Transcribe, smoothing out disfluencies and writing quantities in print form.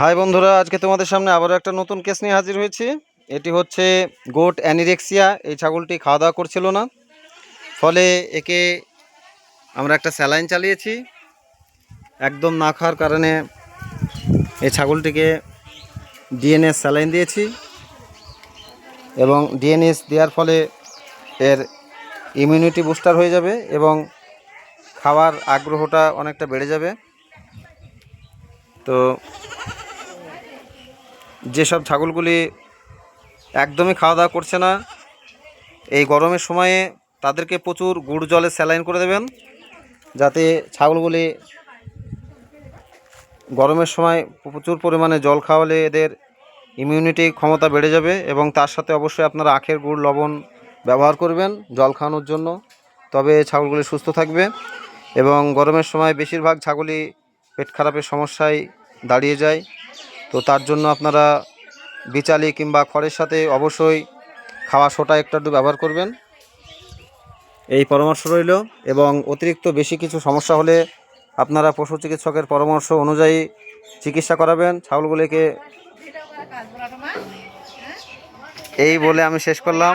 High বন্ধুরা, আজকে তোমাদের সামনে আবারও একটা নতুন কেস নিয়ে হাজির হয়েছি। এটি হচ্ছে গোট অ্যানিরেক্সিয়া। এই ছাগলটি খাওয়া দাওয়া করছিল না, ফলে একে আমরা একটা স্যালাইন চালিয়েছি। একদম না খাওয়ার কারণে এই ছাগলটিকে ডিএনএস স্যালাইন দিয়েছি, এবং ডিএনএস দেওয়ার ফলে এর ইমিউনিটি বুস্টার হয়ে যাবে এবং খাওয়ার আগ্রহটা অনেকটা বেড়ে যাবে। তো যেসব ছাগলগুলি একদমই খাওয়া দাওয়া করছে না, এই গরমের সময়ে তাদেরকে প্রচুর গুড় জলে স্যালাইন করে দেবেন, যাতে ছাগলগুলি গরমের সময় প্রচুর পরিমাণে জল খাওয়ালে এদের ইমিউনিটি ক্ষমতা বেড়ে যাবে। এবং তার সাথে অবশ্যই আপনারা আখের গুড় লবণ ব্যবহার করবেন জল খাওয়ানোর জন্য, তবে ছাগলগুলি সুস্থ থাকবে। এবং গরমের সময় বেশিরভাগ ছাগলই পেট খারাপের সমস্যায় দাঁড়িয়ে যায়। তো তার জন্য আপনারা বিচালি কিংবা খড়ের সাথে অবশ্যই খাওয়া সোটা একটু ব্যবহার করবেন, এই পরামর্শ রইল। এবং অতিরিক্ত বেশি কিছু সমস্যা হলে আপনারা পশু চিকিৎসকের পরামর্শ অনুযায়ী চিকিৎসা করাবেন ছাগলগুলিকে। এই বলে আমি শেষ করলাম।